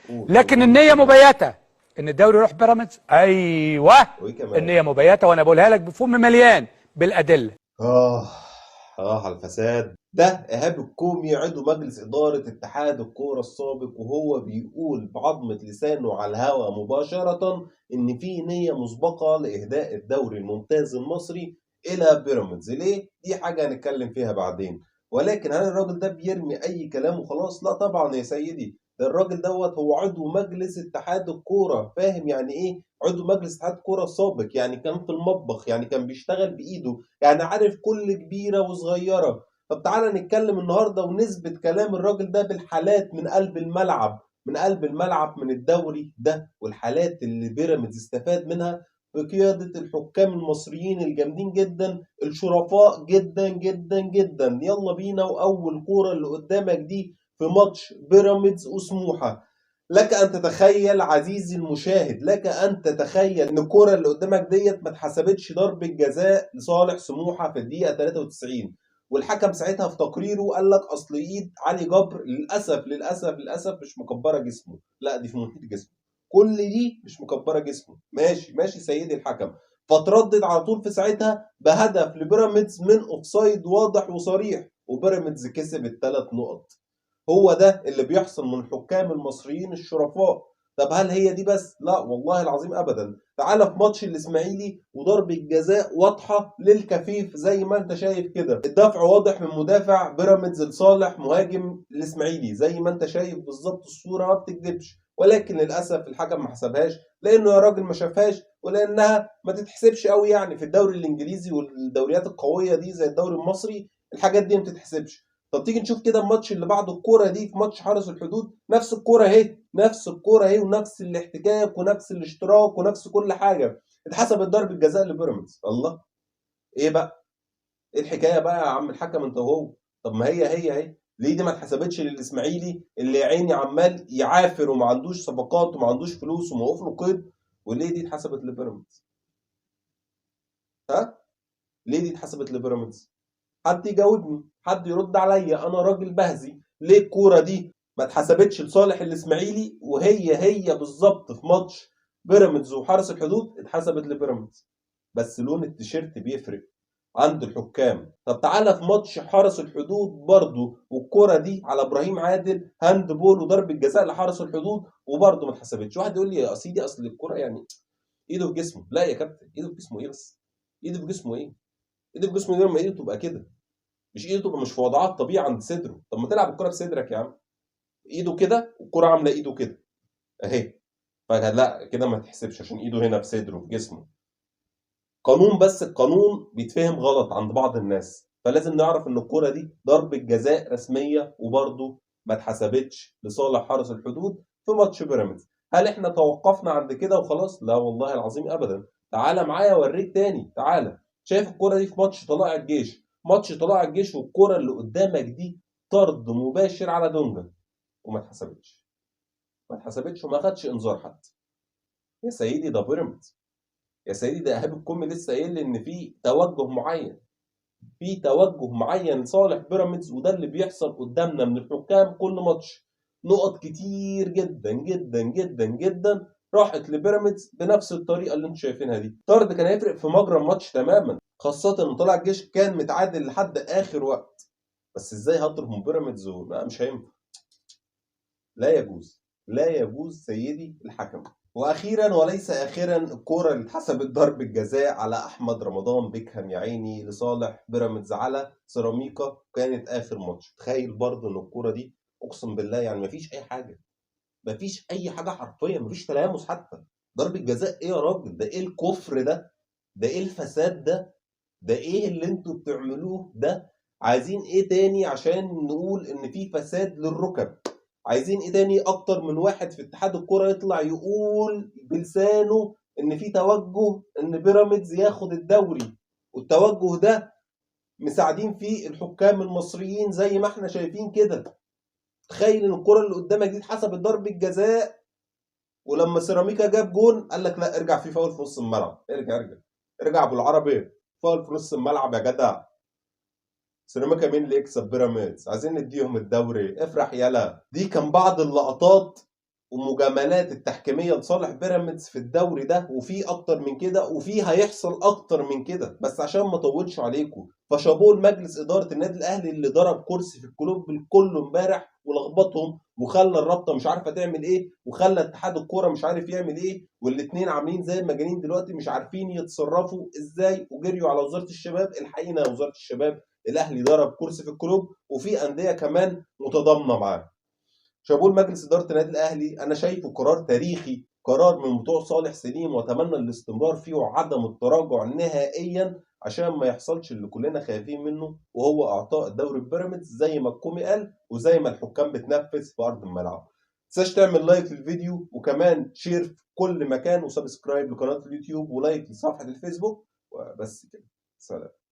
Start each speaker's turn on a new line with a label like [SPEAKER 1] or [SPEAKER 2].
[SPEAKER 1] قول قول
[SPEAKER 2] لكن النيه مبيته ان الدوري يروح بيراميدز. ايوه،
[SPEAKER 1] وايه كمان؟
[SPEAKER 2] النيه مبيته، وانا بقولها لك بفم مليان بالادله.
[SPEAKER 1] آه على الفساد ده. إيهاب الكومي عضو مجلس إدارة اتحاد الكورة السابق، وهو بيقول بعضمة لسانه على الهوا مباشرة إن في نية مسبقة لإهداء الدوري الممتاز المصري إلى بيراميدز. ليه؟ دي حاجة هنتكلم فيها بعدين. ولكن هل الراجل ده بيرمي أي كلام وخلاص؟ لا طبعا يا سيدي. ده الراجل دوت هو عضو مجلس اتحاد الكورة. فاهم يعني إيه؟ عضو مجلس اتحاد الكورة السابق، يعني كان في المطبخ، يعني كان بيشتغل بإيده، يعني عارف كل كبيرة وصغيرة. طب تعالى نتكلم النهاردة ونثبت كلام الراجل ده بالحالات من قلب الملعب، من قلب الملعب، من الدوري ده، والحالات اللي بيراميدز استفاد منها بقيادة الحكام المصريين الجامدين جدا، الشرفاء جدا جدا جدا. يلا بينا. وأول كورة اللي قدامك دي في ماتش بيراميدز وسموحة، لك ان تتخيل عزيزي المشاهد، لك ان تتخيل ان الكرة اللي قدامك ديت ما اتحسبتش ضربة جزاء لصالح سموحة في الدقيقة 93. والحكم ساعتها في تقريره قال لك اصل ايد علي جبر للاسف مش مكبرة جسمه. لا، دي في محيط جسمه. كل دي مش مكبرة جسمه. ماشي ماشي سيدي الحكم. فتردد على طول في ساعتها بهدف لبيراميدز من اوفسايد واضح وصريح، وبيراميدز كسب الثلاث نقط. هو ده اللي بيحصل من الحكام المصريين الشرفاء. طب هل هي دي بس؟ لا والله العظيم ابدا. تعالى في ماتش الاسماعيلي وضربة جزاء واضحة للكفيف زي ما انت شايف كده. الدفع واضح من مدافع بيراميدز لصالح مهاجم الاسماعيلي زي ما انت شايف بالظبط. الصورة ما بتكذبش. ولكن للاسف الحكم ما حسبهاش، لانه يا راجل ما شافهاش، ولانها ما تتحسبش قوي يعني في الدوري الانجليزي والدوريات القوية دي زي الدوري المصري. الحاجات دي ما تتحسبش. طب تيجي نشوف كده الماتش اللي بعده. الكوره دي في ماتش حرس الحدود نفس الكوره اهي، نفس الكوره اهي، ونفس الاحتكاك ونفس الاشتراك ونفس كل حاجه. اتحسبت ضربه جزاء لبيراميدز. الله، ايه بقى؟ ايه الحكايه بقى يا عم الحكم انت وهو؟ طب ما هي اهي. ليه دي ما اتحسبتش للاسماعيلي اللي يا عيني عمال يعافر وما عندوش صفقات وما عندوش فلوس وموقوف له قيد؟ وليه دي اتحسبت لبيراميدز؟ ها؟ ليه دي اتحسبت لبيراميدز؟ حد يجاوبني، حد يرد عليا، انا راجل بهزي. ليه الكوره دي ما اتحسبتش لصالح الاسماعيلي وهي بالظبط في ماتش بيراميدز وحرس الحدود اتحسبت لبيراميدز؟ بس لون التيشيرت بيفرق عند الحكام. طب تعالى في ماتش حرس الحدود برضه، والكوره دي على ابراهيم عادل هاند بول وضربه جزاء لحرس الحدود وبرضه ما اتحسبتش. واحد يقول لي يا سيدي اصل الكوره يعني ايده في جسمه. لا يا كابتن، ايده في جسمه ايه بس؟ ايده في جسمه ايه؟ ايده في جسمه غير ما ايده تبقى كده. مش ايده تبقى مش في وضعها الطبيعي عند صدره. طب ما تلعب الكرة بصدرك يا عم. ايده كده والكرة عاملة ايده كده اهي. فلا كده ما تحسبش عشان ايده هنا في صدره في جسمه. قانون، بس القانون بيتفهم غلط عند بعض الناس. فلازم نعرف ان الكرة دي ضربة جزاء رسمية وبرضه ما اتحسبتش لصالح حرس الحدود في ماتش بيراميدز. هل احنا توقفنا عند كده وخلاص؟ لا والله العظيم ابدا. تعالى معايا اوريك تاني. تعالى. شايف الكرة دي في ماتش طلائع الجيش؟ ماتش طلائع الجيش والكرة اللي قدامك دي طرد مباشر على دونجا وما اتحسبتش. ما اتحسبتش وما خدش انذار حتى. يا سيدي ده بيراميدز. يا سيدي ده ايهاب الكومي لسه قايل لي ان في توجه معين، في توجه معين لصالح بيراميدز، وده اللي بيحصل قدامنا من الحكام كل ماتش. نقط كتير جدا جدا جدا جدا راحت لبيراميدز بنفس الطريقه اللي انتم شايفينها دي. طرد كان هيفرق في مجرى الماتش تماما، خاصه ان طلع الجيش كان متعادل لحد اخر وقت. بس ازاي هطرد من بيراميدز؟ لا مش هينفع. لا يجوز، لا يجوز سيدي الحكم. واخيرا وليس اخرا، الكوره اللي اتحسبت ضربه جزاء على احمد رمضان بيكهام يا عيني لصالح بيراميدز على سيراميكا، كانت اخر ماتش. تخيل برضه ان الكوره دي اقسم بالله يعني مفيش اي حاجه، مفيش اي حاجه حرفيا، مفيش تلامس حتى. ضربه جزاء ايه يا راجل؟ ده ايه الكفر ده؟ ده ايه الفساد ده؟ ده ايه اللي انتوا بتعملوه ده؟ عايزين ايه تاني عشان نقول ان في فساد للركب؟ عايزين ايه تاني اكتر من واحد في اتحاد الكرة يطلع يقول بلسانه ان في توجه ان بيراميدز ياخد الدوري؟ والتوجه ده مساعدين فيه الحكام المصريين زي ما احنا شايفين كده. تخيل ان الكرة اللي قدامك دي اتحسبت ضربة جزاء، ولما سيراميكا جاب جون قال لك لا ارجع، في فاول في نص الملعب. ارجع ابو العربي، فاول في نص الملعب يا جدع. سيراميكا مين اللي يكسب؟ بيراميدز. عايزين نديهم الدوري، افرح يلا. دي كان بعض اللقطات ومجاملات التحكيميه لصالح بيراميدز في الدوري ده، وفي اكتر من كده، وفي هيحصل اكتر من كده، بس عشان ما اطولش عليكم فشابوه لمجلس اداره النادي الاهلي اللي ضرب كرسي في الكلوب بالكل امبارح ولخبطهم وخلى الرابطه مش عارفه تعمل ايه وخلى اتحاد الكوره مش عارف يعمل ايه، والاثنين عاملين زي المجانين دلوقتي مش عارفين يتصرفوا ازاي، وجريوا على وزاره الشباب. الحقيقه يا وزاره الشباب الاهلي ضرب كرسي في الكلوب وفي انديه كمان متضامنه معاه. شابوه لمجلس اداره النادي الاهلي، انا شايفه قرار تاريخي، قرار من بتوع صالح سليم، واتمنى الاستمرار فيه وعدم التراجع نهائيا عشان ما يحصلش اللي كلنا خايفين منه، وهو اعطاء الدوري بيراميدز زي ما الكومي قال وزي ما الحكام بتنفذ في ارض الملعب. متنساش تعمل لايك للفيديو وكمان شير في كل مكان وسبسكرايب لقناه اليوتيوب ولايك لصفحه الفيسبوك، وبس كده. سلام.